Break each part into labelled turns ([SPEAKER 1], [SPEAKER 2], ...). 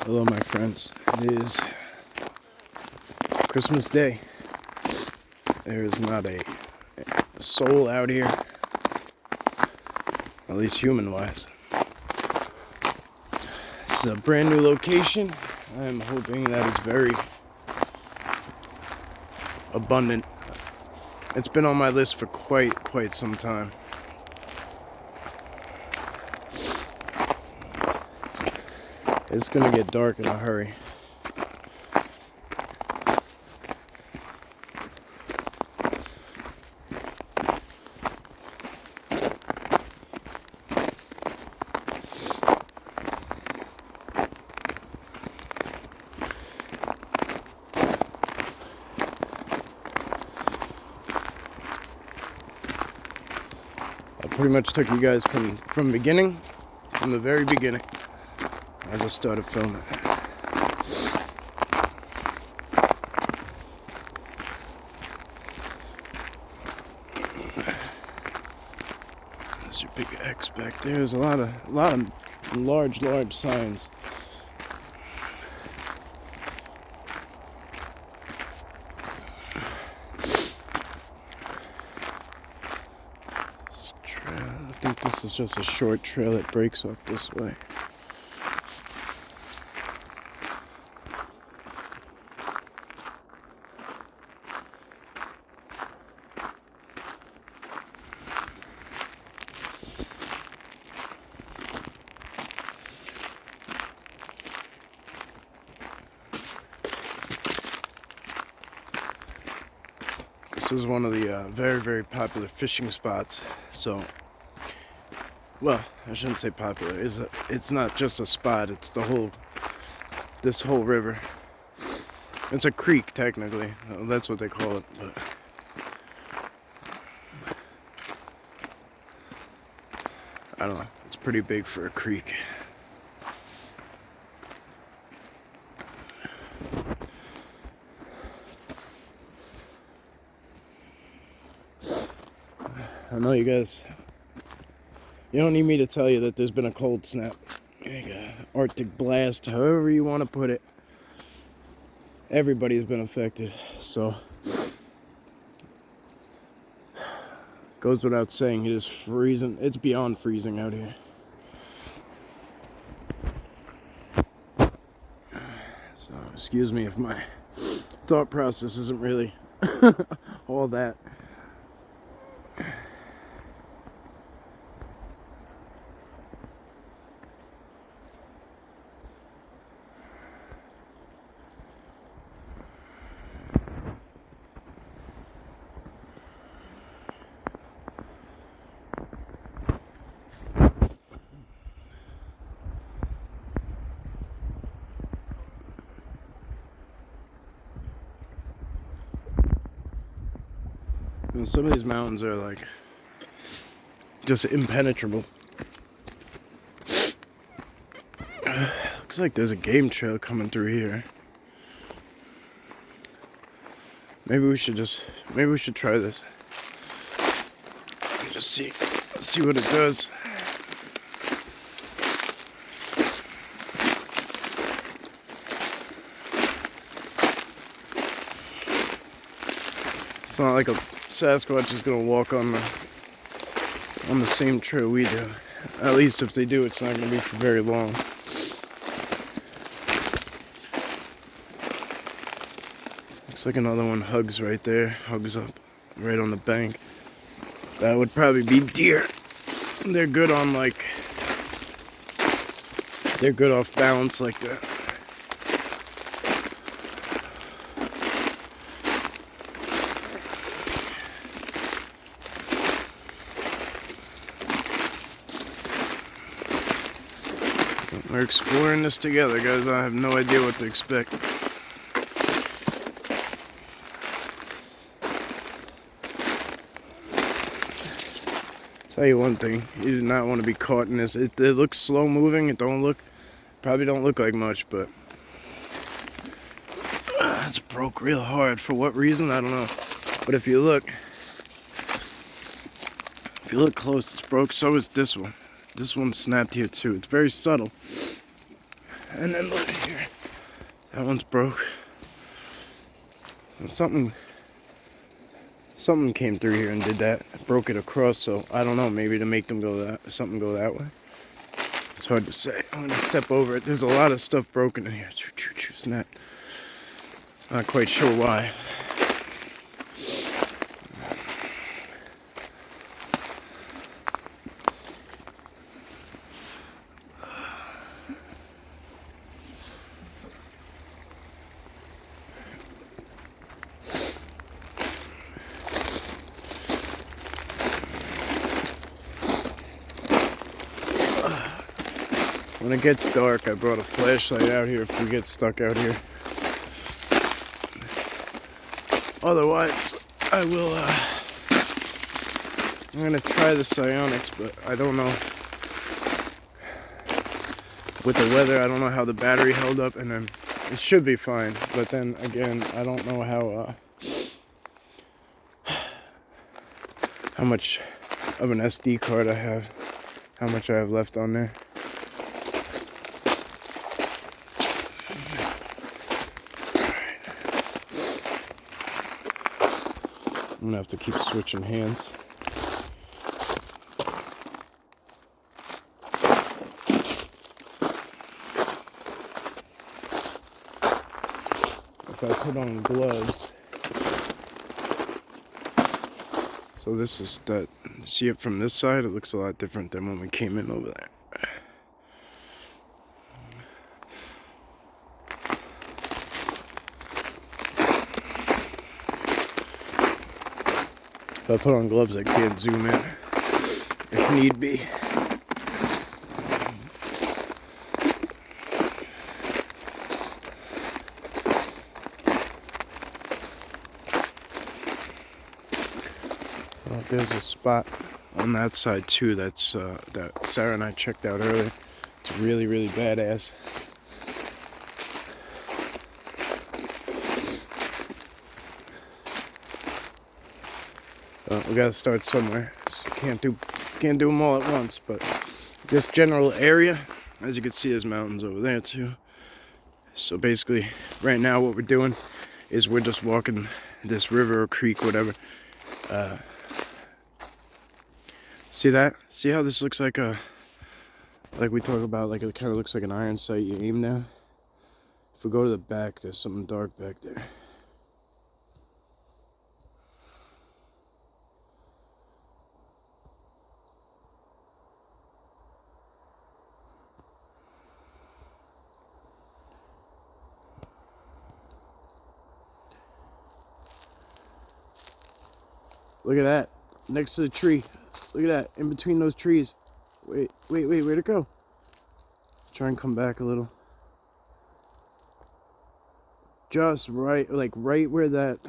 [SPEAKER 1] Hello, my friends. It is Christmas Day. There is not a soul out here, at least human-wise. This is a brand new location. I am hoping that it's very abundant. It's been on my list for quite some time. It's gonna get dark in a hurry. I pretty much took you guys from the very beginning. I just started filming. There's your big X back there. There's a lot of large signs. This trail, I think this is just a short trail that breaks off this way. This is one of the very popular fishing spots. So, well, I shouldn't say popular. It's not just a spot. It's this whole river. It's a creek, technically. Well, that's what they call it. But I don't know. It's pretty big for a creek. I know you guys, you don't need me to tell you that there's been a cold snap, like a Arctic blast, however you want to put it. Everybody's been affected, so goes without saying, it is freezing. It's beyond freezing out here. So excuse me if my thought process isn't really all that. And some of these mountains are like just impenetrable. Looks like there's a game trail coming through here. Maybe we should try this. Just see what it does. It's not like a Sasquatch is gonna walk on the same trail we do. At least if they do, it's not gonna be for very long. Looks like another one hugs right there. Hugs up right on the bank. That would probably be deer. They're good off balance like that. We're exploring this together, guys. I have no idea what to expect. Tell you one thing, you do not want to be caught in this. It looks slow moving. It probably don't look like much, but it's broke real hard. For what reason? I don't know. But if you look close, it's broke. So is this one. This one snapped here too. It's very subtle. And then look here. That one's broke. And something came through here and did that. Broke it across, so I don't know, maybe to make them go something go that way. It's hard to say. I'm gonna step over it. There's a lot of stuff broken in here. Snap. Not quite sure why. When it gets dark, I brought a flashlight out here if we get stuck out here. Otherwise, I will, I'm gonna try the psionics, but I don't know. With the weather, I don't know how the battery held up, and then it should be fine. But then again, I don't know how much of an SD card I have, how much I have left on there. I'm gonna have to keep switching hands. If I put on gloves, so this is that. See it from this side? It looks a lot different than when we came in over there. If I put on gloves, I can't zoom in if need be. Well, there's a spot on that side too. That's that Sarah and I checked out earlier. It's really, really badass. We gotta start somewhere. So can't do them all at once, but this general area, as you can see, there's mountains over there too. So basically, right now what we're doing is we're just walking this river or creek, whatever. See that? See how this looks like we talk about, like it kind of looks like an iron sight you aim down? If we go to the back, there's something dark back there. Look at that. Next to the tree. Look at that. In between those trees. Wait. Where'd it go? Try and come back a little. Just right, like right where that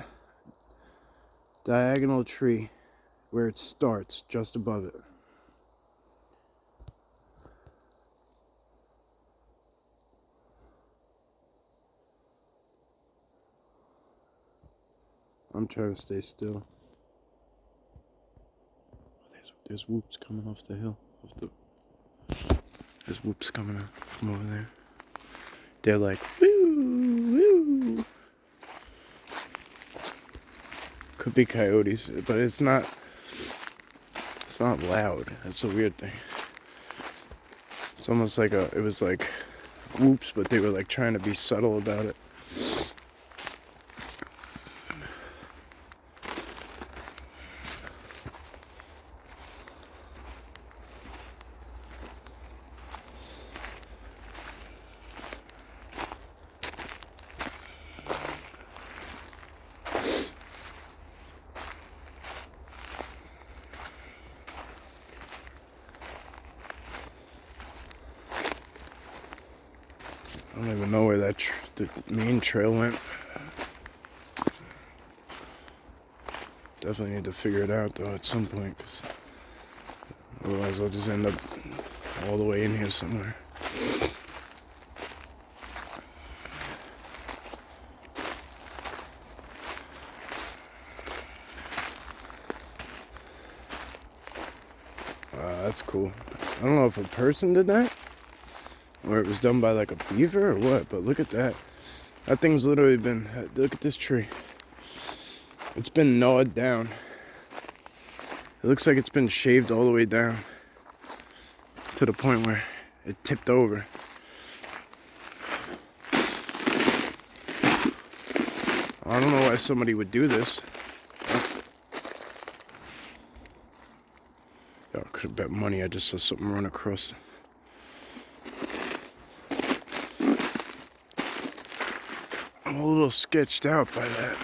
[SPEAKER 1] diagonal tree, where it starts, just above it. I'm trying to stay still. There's whoops coming off the hill. There's whoops coming up from over there. They're like, woo, woo. Could be coyotes, but it's not loud. That's a weird thing. It's almost like it was like whoops, but they were like trying to be subtle about it. I don't even know where the main trail went. Definitely need to figure it out though at some point, 'cause otherwise I'll just end up all the way in here somewhere. That's cool. I don't know if a person did that. or it was done by like a beaver or what. But look at that. That thing's literally been, look at this tree. It's been gnawed down. It looks like it's been shaved all the way down to the point where it tipped over. I don't know why somebody would do this. Oh, I could have bet money I just saw something run across. I'm a little sketched out by that.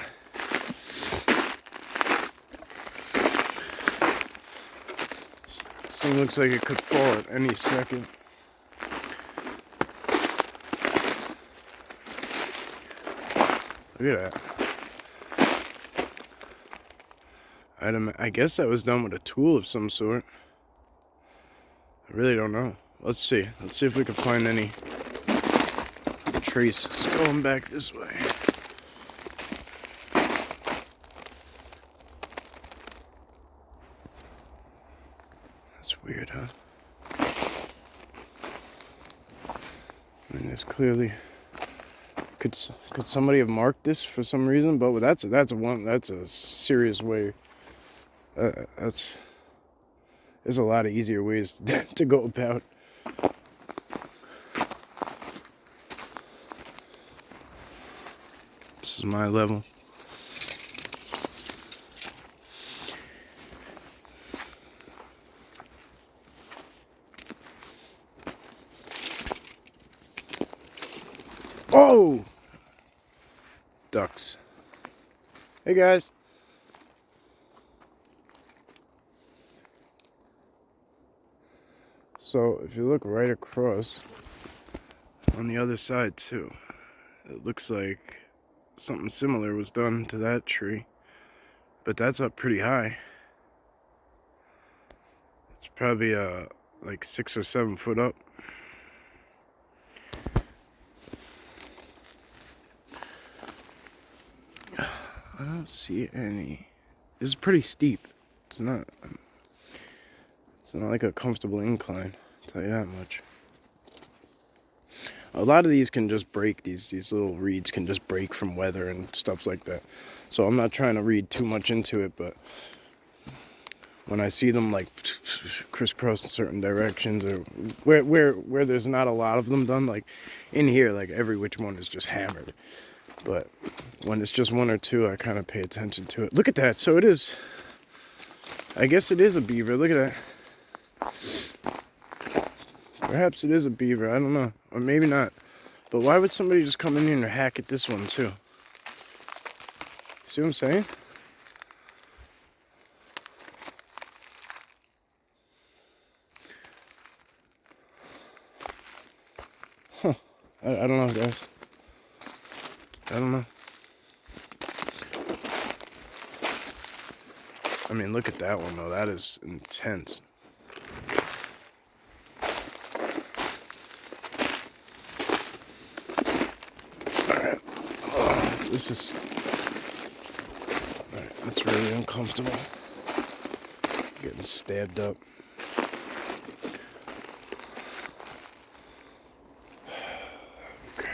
[SPEAKER 1] This thing looks like it could fall at any second. Look at that. I guess that was done with a tool of some sort. I really don't know. Let's see. Let's see if we can find any traces going back this way. That's weird, huh? I mean, there's clearly... Could somebody have marked this for some reason? But that's a serious way. There's a lot of easier ways to go about. This is my level. Oh! Ducks. Hey guys. So if you look right across on the other side too, it looks like something similar was done to that tree, but that's up pretty high. It's probably like 6 or 7 foot up. I don't see any. This is pretty steep. It's not like a comfortable incline, I'll tell you that much. A lot of these can just break, these little reeds can just break from weather and stuff like that. So I'm not trying to read too much into it, but when I see them like crisscross in certain directions, or where there's not a lot of them done, like in here, like every which one is just hammered. But when it's just one or two, I kind of pay attention to it. Look at that. So it is, I guess it is a beaver. Look at that. Perhaps it is a beaver. I don't know. Or maybe not. But why would somebody just come in here and hack at this one too? See what I'm saying? Huh. I don't know, guys. I don't know. I mean, look at that one, though. That is intense. Alright. Oh, this is... Alright, that's really uncomfortable. Getting stabbed up. Okay.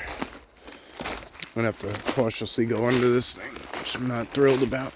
[SPEAKER 1] I'm gonna have to cautiously go under this thing, which I'm not thrilled about.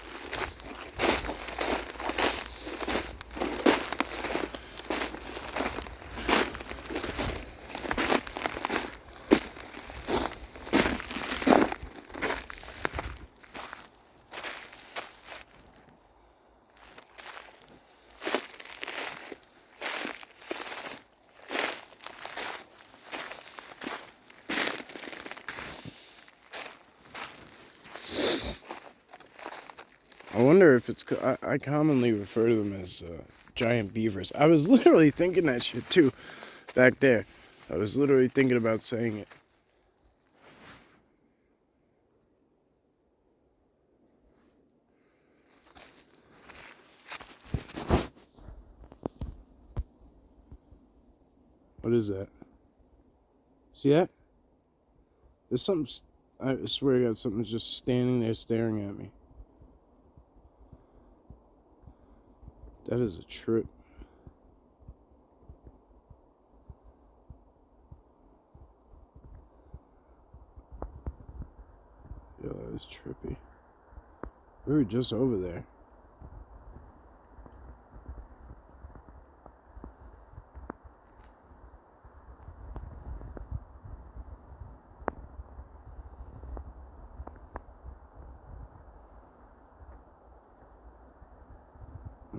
[SPEAKER 1] I wonder if it's... I commonly refer to them as giant beavers. I was literally thinking that shit too, back there. I was literally thinking about saying it. What is that? See that? There's something... I swear to God, something's just standing there staring at me. That is a trip. Yo, that was trippy. We were just over there.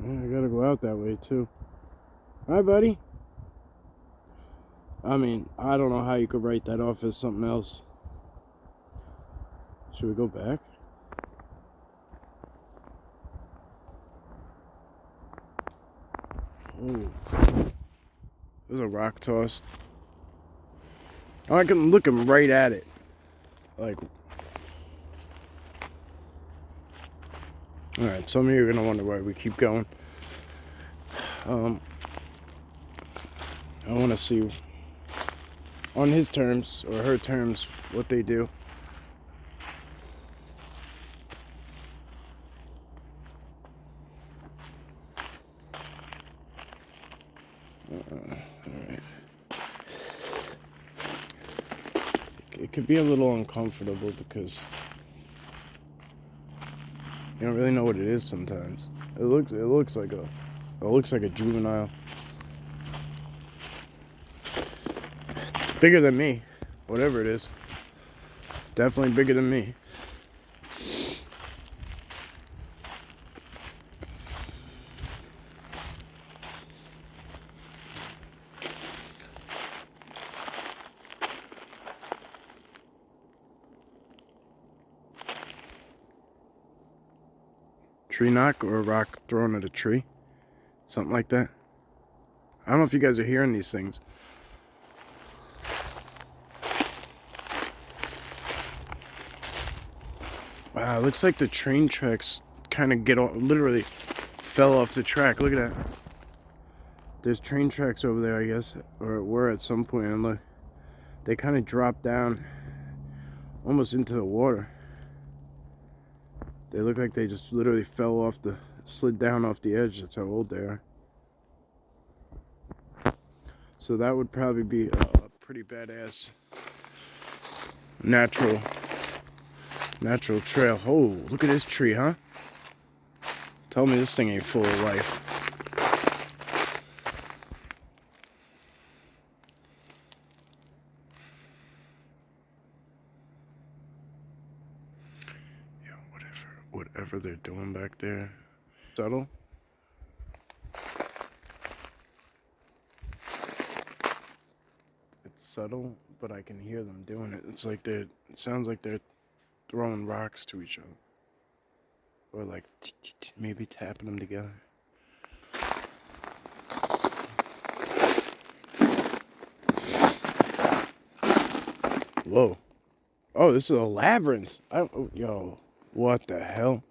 [SPEAKER 1] Yeah, I gotta go out that way too. Hi, buddy. I mean, I don't know how you could write that off as something else. Should we go back? Oh, there's a rock toss. I can look him right at it. Like, alright, some of you are gonna wonder why we keep going. I want to see on his terms or her terms what they do. Alright. It could be a little uncomfortable because you don't really know what it is sometimes. It looks like a juvenile. It's bigger than me, whatever it is. Definitely bigger than me. Tree knock or a rock thrown at a tree. Something like that. I don't know if you guys are hearing these things. Wow, it looks like the train tracks kind of literally fell off the track. Look at that. There's train tracks over there, I guess, or were at some point, and look, they kind of dropped down almost into the water. They look like they just literally slid down off the edge. That's how old they are. So that would probably be a pretty badass natural trail. Oh, look at this tree, huh? Tell me this thing ain't full of life. Yeah, whatever they're doing back there. Subtle. It's subtle, but I can hear them doing it. It sounds like they're throwing rocks to each other. Or like maybe tapping them together. Whoa. Oh, this is a labyrinth. Yo, what the hell?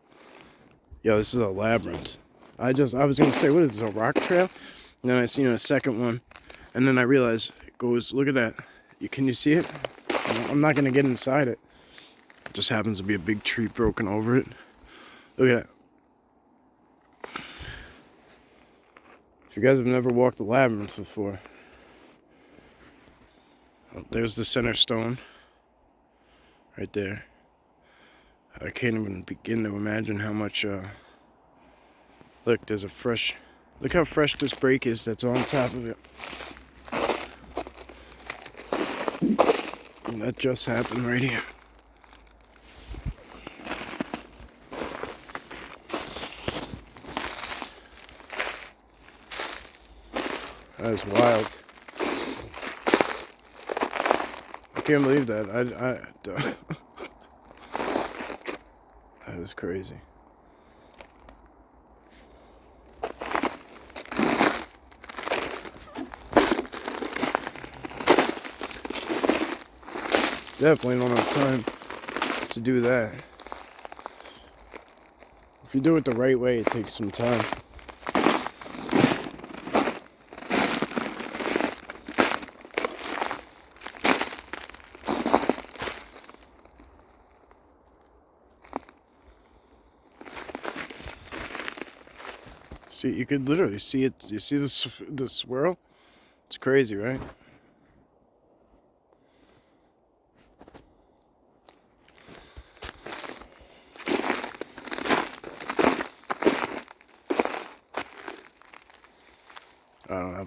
[SPEAKER 1] Yo, this is a labyrinth. I was gonna say, what is this, a rock trail? And then I seen a second one. And then I realized it goes, look at that. Can you see it? I'm not gonna get inside it. It just happens to be a big tree broken over it. Look at that. If you guys have never walked the labyrinth before, oh, there's the center stone. Right there. I can't even begin to imagine how much, look, look how fresh this break is that's on top of it. And that just happened right here. That is wild. I can't believe that. That is crazy. Definitely don't have time to do that. If you do it the right way, it takes some time. See, you could literally see it. You see the swirl? It's crazy, right?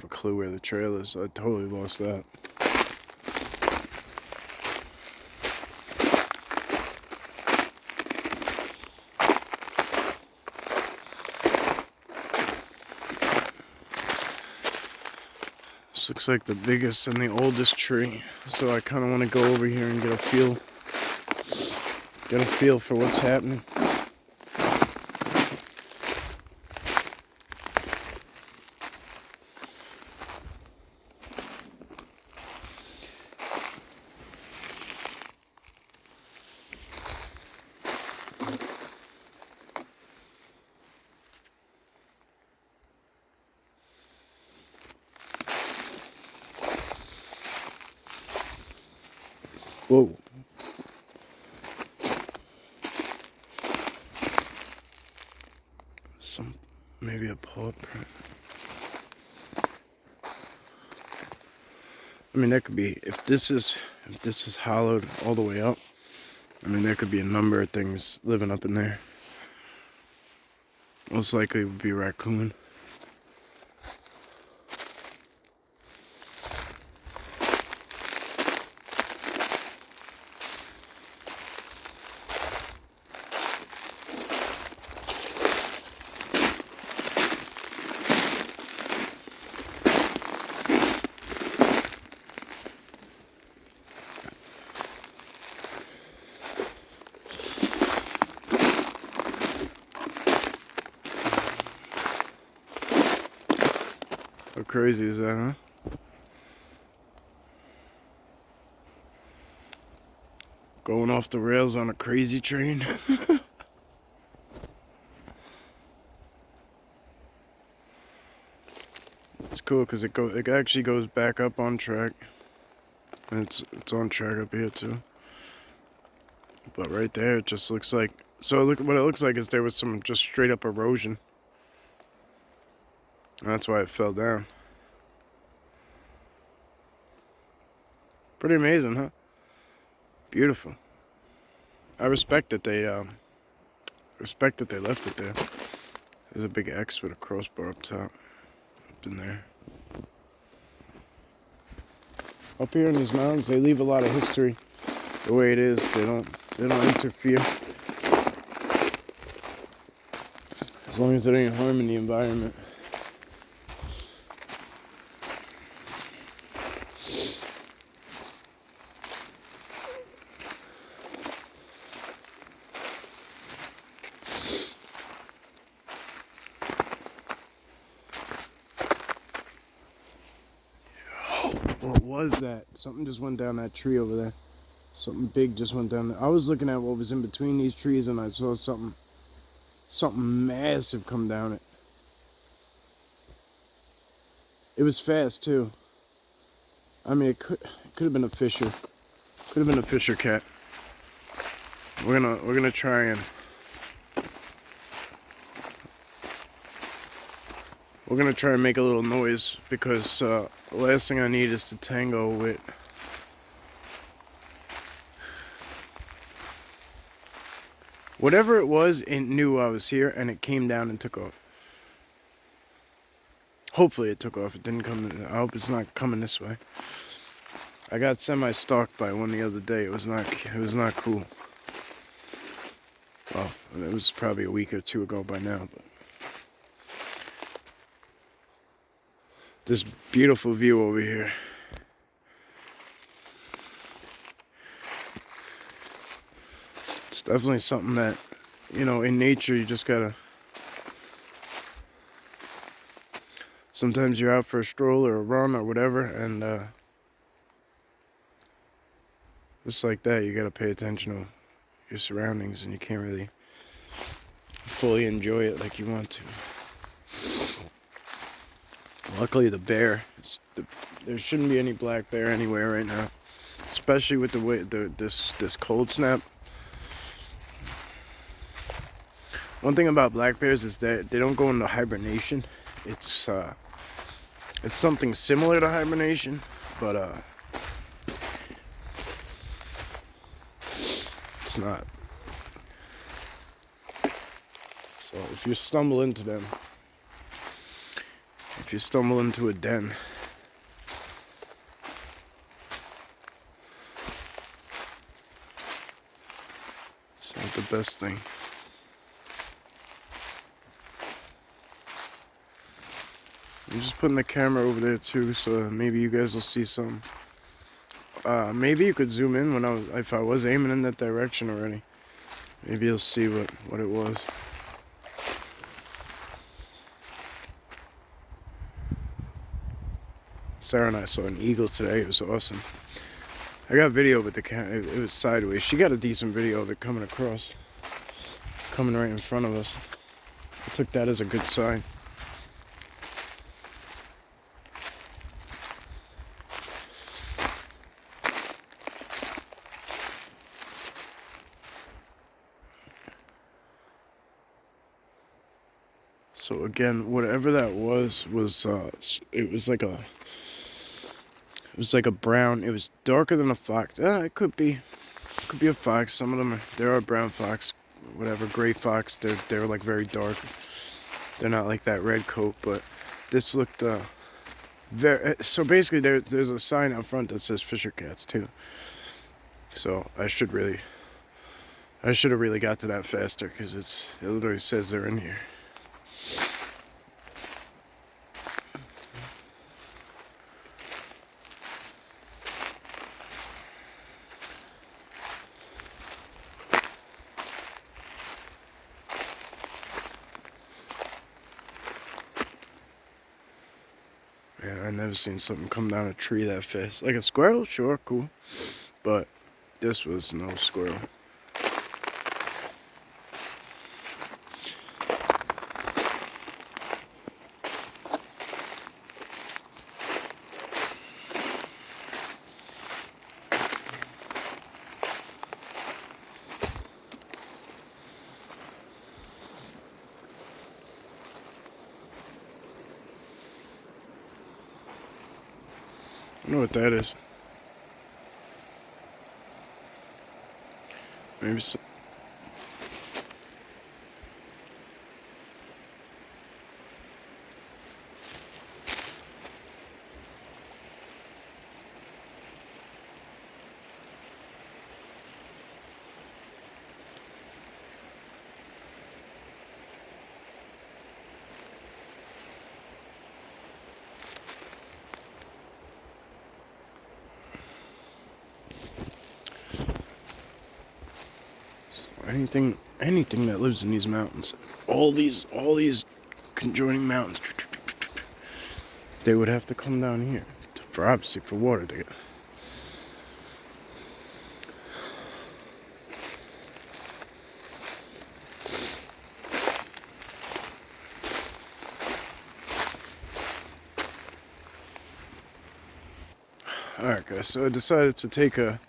[SPEAKER 1] have a clue where the trail is. I totally lost that. This looks like the biggest and the oldest tree, so I kind of want to go over here and get a feel for what's happening. Whoa. Maybe a paw print. I mean, that could be, if this is hollowed all the way up, I mean, there could be a number of things living up in there. Most likely it would be a raccoon. How crazy is that, huh? Going off the rails on a crazy train. It's cool because it actually goes back up on track. And it's on track up here too. But right there it just looks like, so look, what it looks like is there was some just straight up erosion. And that's why it fell down. Pretty amazing, huh? Beautiful. I respect that they left it there. There's a big X with a crossbar up top. Up in there. Up here in these mountains, they leave a lot of history the way it is. They don't interfere. As long as it ain't harming the environment. What was that? Something just went down that tree over there. Something big just went down there. I was looking at what was in between these trees and I saw something massive come down it. It was fast too. I mean, it could have been a fisher. Could have been a fisher cat. We're gonna try and make a little noise because the last thing I need is to tango with whatever it was. It knew I was here and it came down and took off. Hopefully it took off. It didn't come. I hope it's not coming this way. I got semi-stalked by one the other day. It was not cool. Well, it was probably a week or two ago by now, but this beautiful view over here. It's definitely something that, you know, in nature you just gotta, sometimes you're out for a stroll or a run or whatever, and just like that, you gotta pay attention to your surroundings, and you can't really fully enjoy it like you want to. Luckily, the bear, there shouldn't be any black bear anywhere right now, especially with the way this cold snap. One thing about black bears is that they don't go into hibernation. It's something similar to hibernation, but it's not. So if you stumble into them, if you stumble into a den. It's not the best thing. I'm just putting the camera over there too, so maybe you guys will see some. Maybe you could zoom in when if I was aiming in that direction already. Maybe you'll see what it was. Sarah and I saw an eagle today. It was awesome. I got video with the camera. It was sideways. She got a decent video of it coming across, coming right in front of us. I took that as a good sign. So again, whatever that was it was like a brown. It was darker than a fox. It could be a fox. Some of them there are brown fox, whatever, gray fox. They're like very dark. They're not like that red coat, but this looked very. So basically, there's a sign out front that says Fisher Cats too. So I should have really got to that faster, because it literally says they're in here. Man, I've never seen something come down a tree that fast. Like a squirrel, sure, cool. But this was no squirrel. I don't know what that is. Maybe so. Anything that lives in these mountains, all these conjoining mountains, they would have to come down here for water to get. Alright guys, so I decided to take a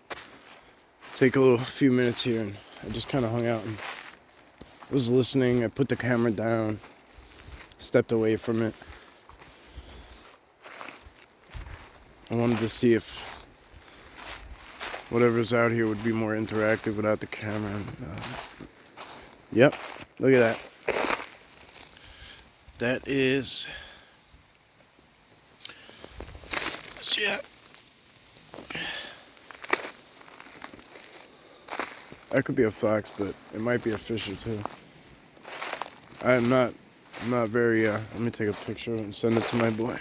[SPEAKER 1] few minutes here, and I just kind of hung out and was listening. I put the camera down, stepped away from it. I wanted to see if whatever's out here would be more interactive without the camera. Yep, look at that. That is... yeah. That could be a fox, but it might be a fisher too. I'm not very, let me take a picture and send it to my boy.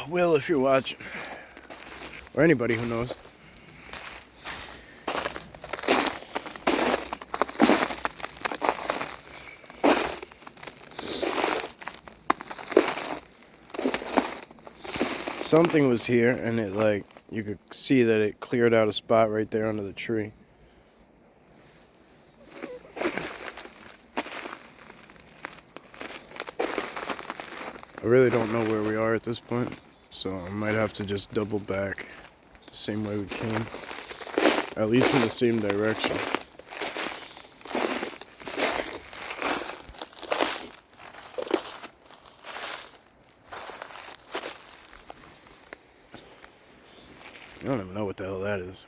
[SPEAKER 1] Will, if you're watching. Or anybody who knows. Something was here, and it, like, you could see that it cleared out a spot right there under the tree. I really don't know where we are at this point, so I might have to just double back the same way we came, at least in the same direction. I don't even know what the hell that is.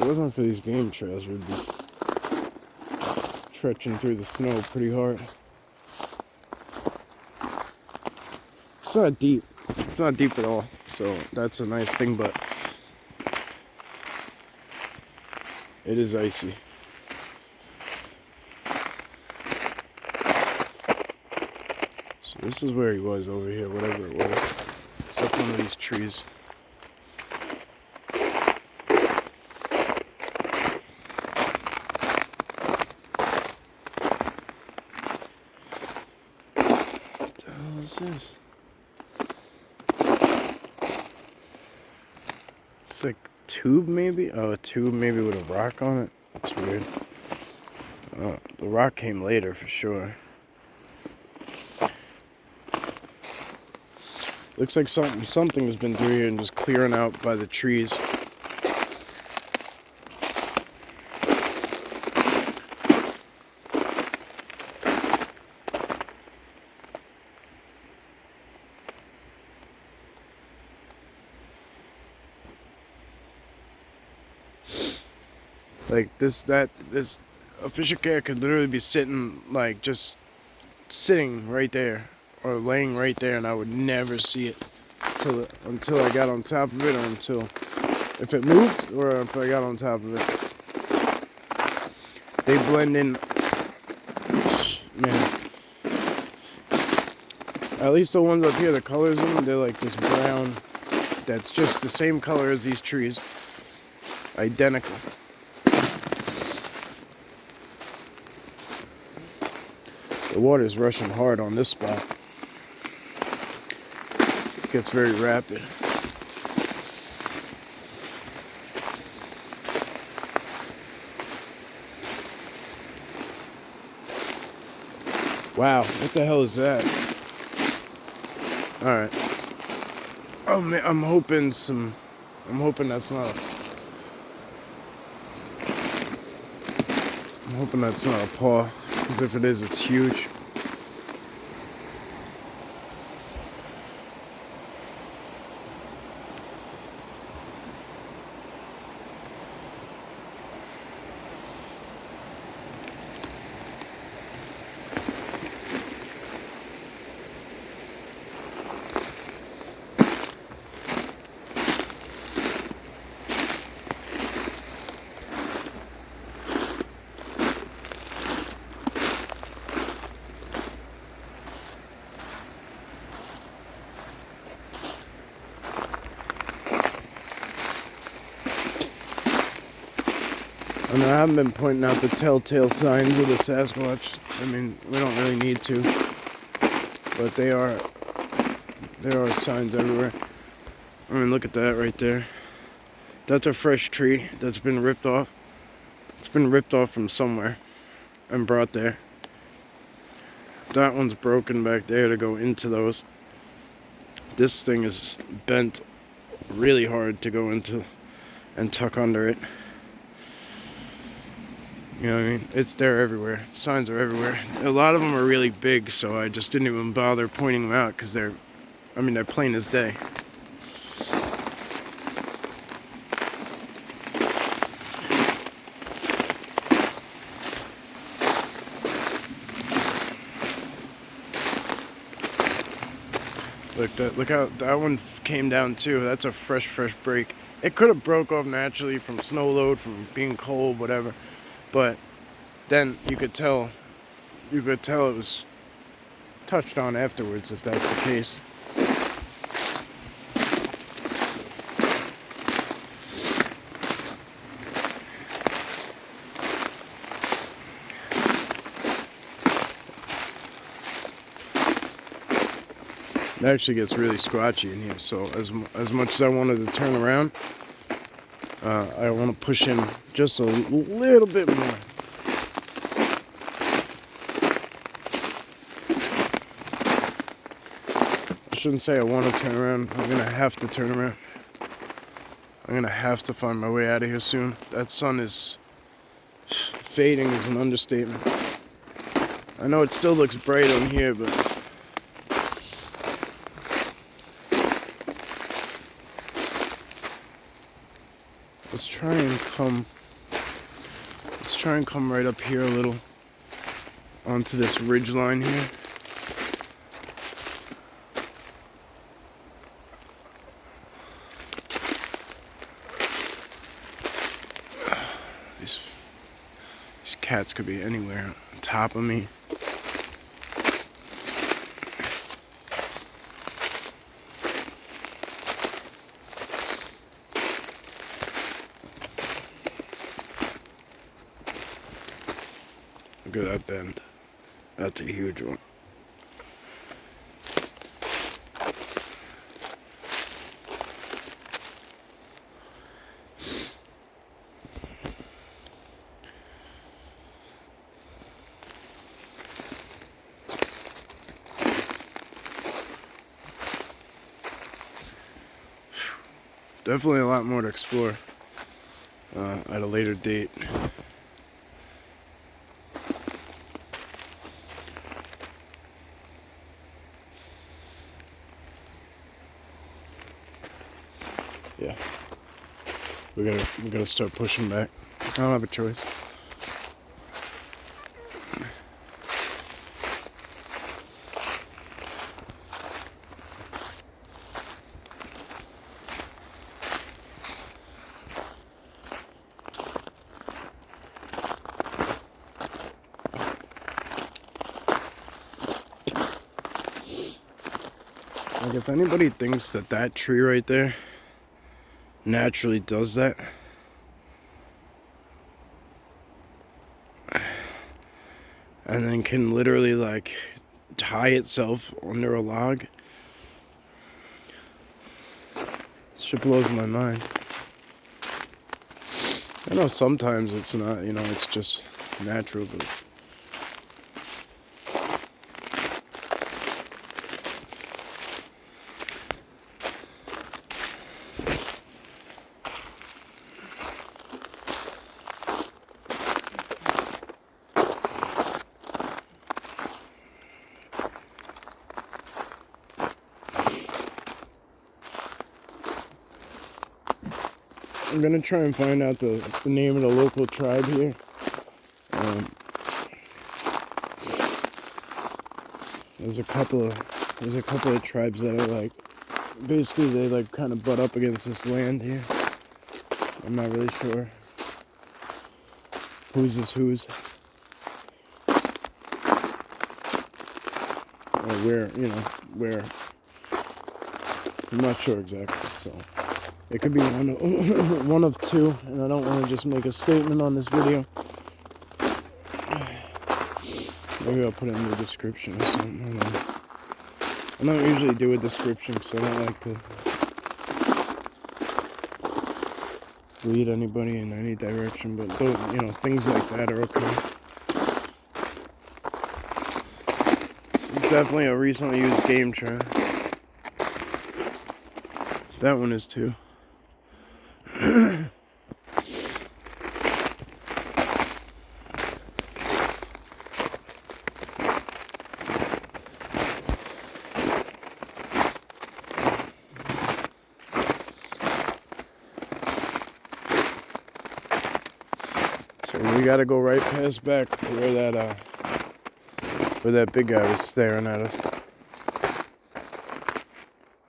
[SPEAKER 1] it wasn't for these game trails, we'd be trekking through the snow pretty hard. It's not deep. It's not deep at all, so that's a nice thing, but it is icy. So this is where he was over here, whatever it was. It's up one of these trees. What the hell is this? It's like a tube maybe? Oh, a tube maybe with a rock on it? That's weird. Oh, the rock came later for sure. Looks like something has been through here and just clearing out by the trees. Like this, a fisher cat could literally be sitting, like just sitting right there, or laying right there, and I would never see it until I got on top of it, or until if it moved, or if I got on top of it. They blend in, man. At least the ones up here, the colors in them, they're like this brown, that's just the same color as these trees, identical. The water's rushing hard on this spot. It gets very rapid. Wow, what the hell is that? Alright. Oh man, I'm hoping that's not I'm hoping that's not a paw. Because if it is, it's huge. I mean, I haven't been pointing out the telltale signs of the Sasquatch. I mean, we don't really need to, but there are signs everywhere. I mean, look at that right there. That's a fresh tree that's been ripped off. It's been ripped off from somewhere and brought there. That one's broken back there to go into those. This thing is bent really hard to go into and tuck under it. You know what I mean? They're everywhere. Signs are everywhere. A lot of them are really big, so I just didn't even bother pointing them out because they're plain as day. Look how that one came down too. That's a fresh break. It could have broke off naturally from snow load, from being cold, whatever. But then you could tell it was touched on afterwards, if that's the case. It actually gets really squatchy in here, so as much as I wanted to turn around, I want to push in just a little bit more. I shouldn't say I want to turn around. I'm going to have to turn around. I'm going to have to find my way out of here soon. That sun is fading is an understatement. I know it still looks bright on here, but Let's try and come right up here a little onto this ridge line here. These cats could be anywhere on top of me. Look at that bend. That's a huge one. Definitely a lot more to explore at a later date. Yeah, we gotta start pushing back. I don't have a choice. Like, if anybody thinks that tree right there naturally does that, and then can literally like tie itself under a log, this shit blows my mind. I know sometimes it's not, it's just natural, but I'm gonna try and find out the name of the local tribe here. There's a couple of tribes that are like, basically they like kind of butt up against this land here. I'm not really sure whose is whose, or where. I'm not sure exactly, so it could be one of two, and I don't want to just make a statement on this video. Maybe I'll put it in the description or something. I don't usually do a description because I don't like to lead anybody in any direction, but things like that are okay. This is definitely a recently used game trap. That one is too. So we gotta go right past back to where that big guy was staring at us.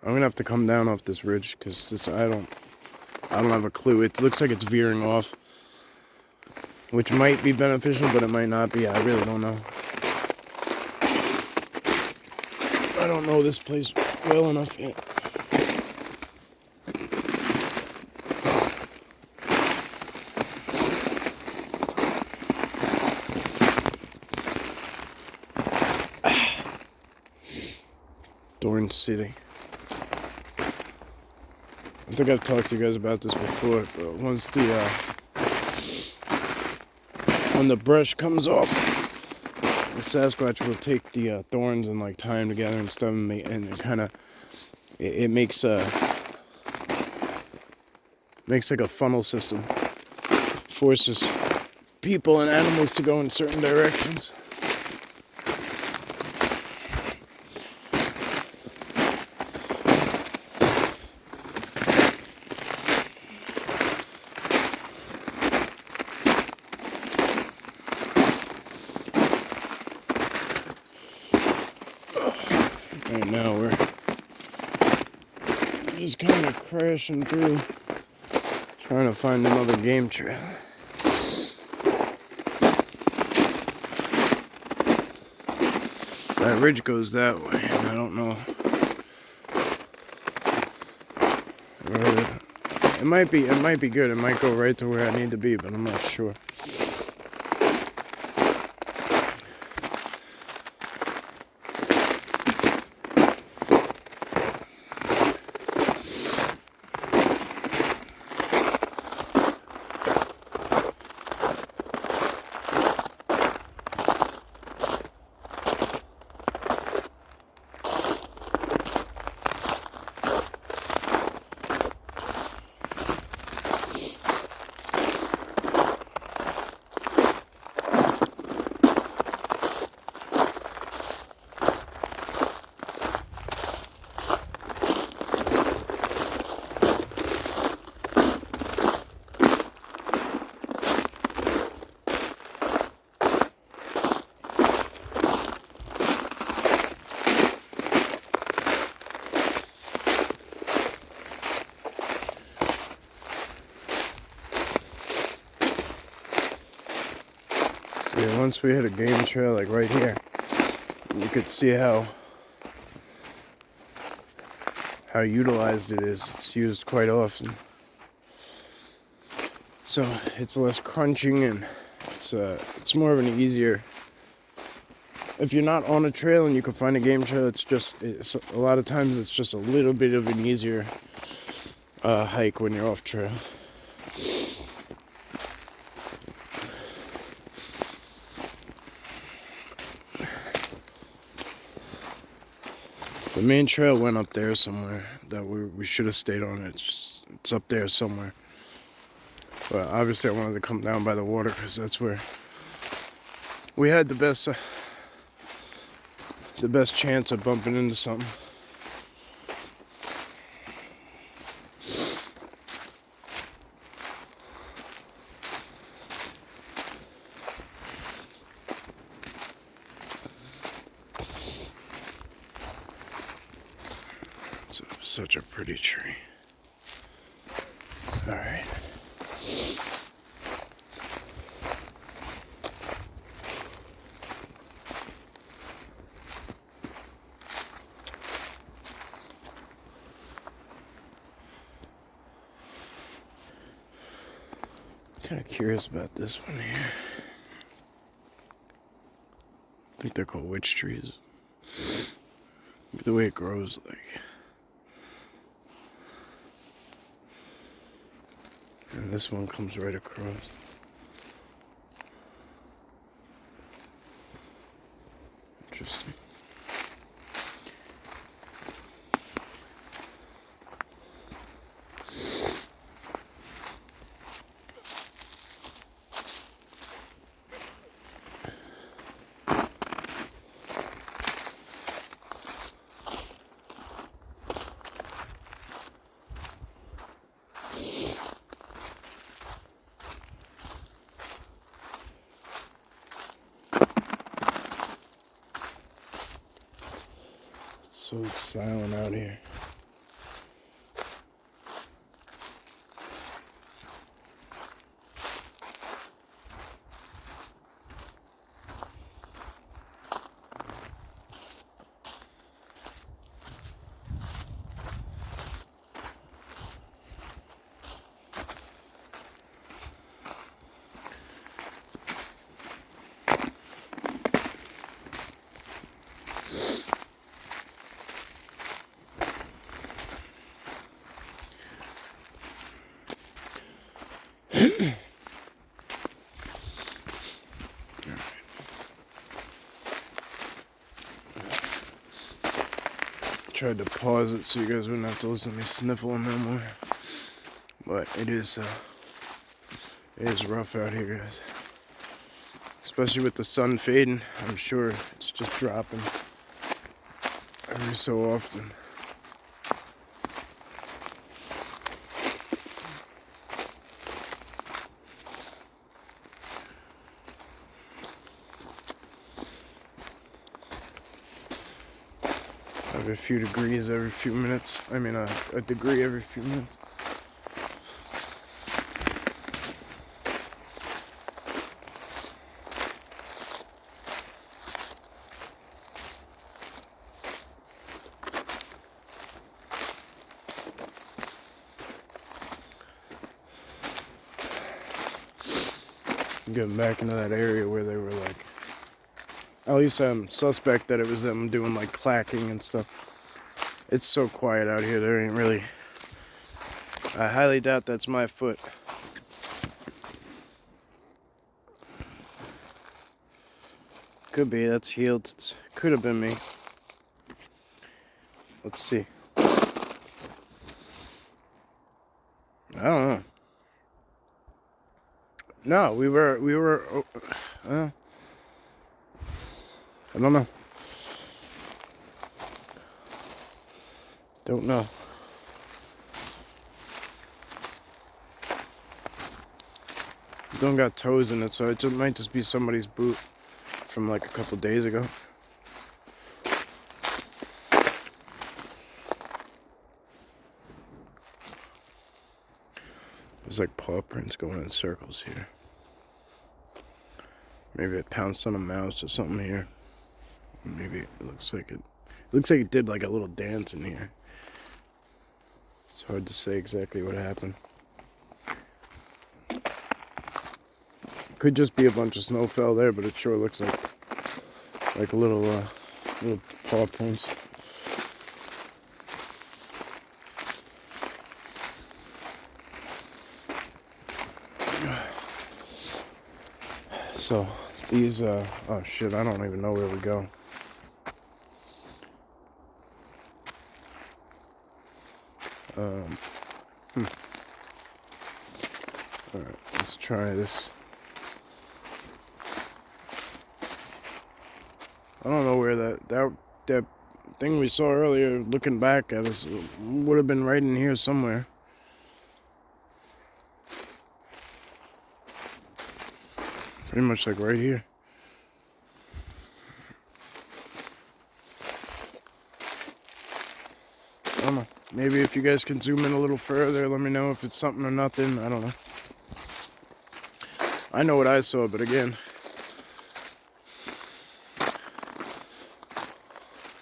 [SPEAKER 1] I'm gonna have to come down off this ridge because I don't have a clue. It looks like it's veering off, which might be beneficial, but it might not be. I really don't know. I don't know this place well enough yet. Dorn City. I think I've talked to you guys about this before, but when the brush comes off, the Sasquatch will take the thorns and like tie them together and stuff, and it kind of it makes like a funnel system, forces people and animals to go in certain directions. Just kind of crashing through, trying to find another game trail. That ridge goes that way, and I don't know. It might be good. It might go right to where I need to be, but I'm not sure. Yeah, once we hit a game trail like right here, you could see how utilized it is. It's used quite often. So it's less crunching, and it's more of an easier. If you're not on a trail and you can find a game trail, it's a lot of times it's just a little bit of an easier hike when you're off trail. The main trail went up there somewhere that we should have stayed on. It's up there somewhere. But obviously I wanted to come down by the water because that's where we had the best chance of bumping into something. Such a pretty tree. All right. Kind of curious about this one here. I think they're called witch trees. Look at the way it grows, like. And this one comes right across. Interesting. So silent out here. Tried to pause it so you guys wouldn't have to listen to me sniffling no more. But it is rough out here, guys. Especially with the sun fading. I'm sure it's just dropping every so often. I have a few degrees every few minutes. I mean, a degree every few minutes. Getting back into that area where they were like, at least I'm suspect that it was them doing like clacking and stuff. It's so quiet out here, there ain't really, I highly doubt that's my foot. Could be, that's healed. It could have been me. Let's see. I don't know. No, we were, I don't know. Don't know. Don't got toes in it, so it might just be somebody's boot from like a couple days ago. There's like paw prints going in circles here. Maybe it pounced on a mouse or something here. Maybe it looks like it did like a little dance in here. It's hard to say exactly what happened. Could just be a bunch of snow fell there, but it sure looks like little paw prints. So these oh shit, I don't even know where we go. Alright, let's try this. I don't know where that thing we saw earlier, looking back at us, would have been right in here somewhere. Pretty much like right here. I don't know. Maybe if you guys can zoom in a little further, let me know if it's something or nothing. I don't know. I know what I saw, but again,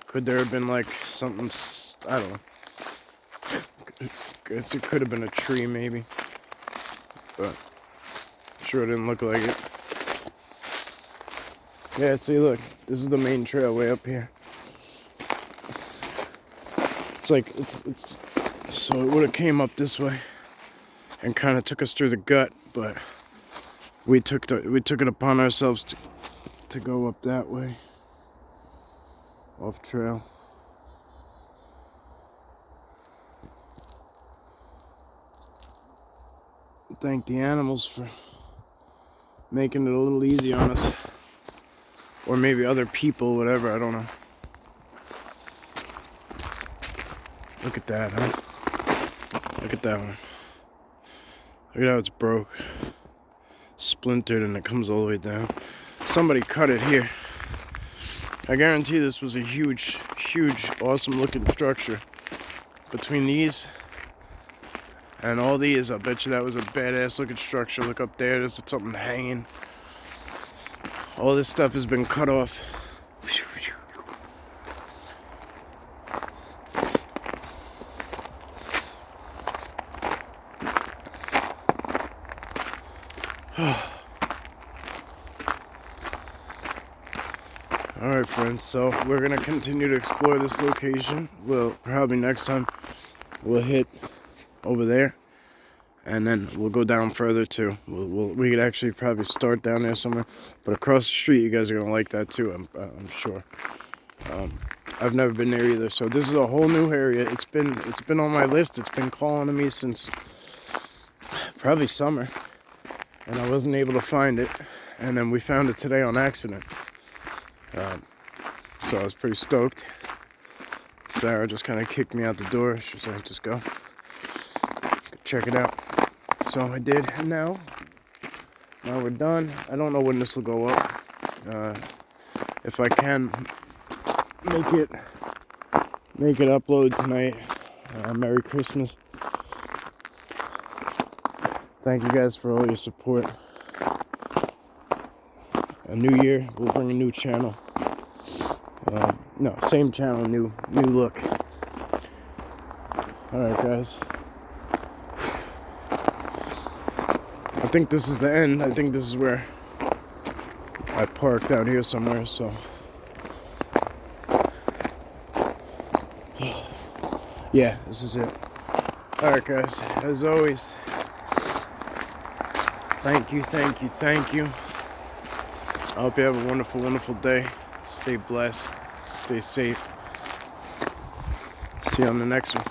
[SPEAKER 1] could there have been like something, I don't know. Guess it could have been a tree maybe, but sure didn't look like it. Yeah, see, look, this is the main trail way up here. It's like, so it would have came up this way and kind of took us through the gut, but we took it upon ourselves to go up that way, off trail. Thank the animals for making it a little easy on us, or maybe other people, whatever, I don't know. Look at that, huh? Look at that one. Look at how it's broke, splintered, and it comes all the way down. Somebody cut it here. I guarantee this was a huge, awesome looking structure. Between these and all these, I bet you that was a badass looking structure. Look up there, there's something hanging. All this stuff has been cut off. Alright friends, so we're going to continue to explore this location. Well, probably next time we'll hit over there, and then we'll go down further too. We could actually probably start down there somewhere, but across the street you guys are going to like that too, I'm sure. I've never been there either, so this is a whole new area. It's been on my list. It's been calling to me since probably summer, and I wasn't able to find it, and then we found it today on accident. So I was pretty stoked. Sarah just kind of kicked me out the door. She was like, just go check it out. So I did, and now we're done. I don't know when this will go make it upload tonight. Merry Christmas. Thank you guys for all your support. A new year, we'll bring a new channel. No, same channel, new look. Alright guys. I think this is the end. I think this is where I parked out here somewhere, so. Yeah, this is it. Alright guys, as always, thank you. I hope you have a wonderful, wonderful day. Stay blessed, stay safe. See you on the next one.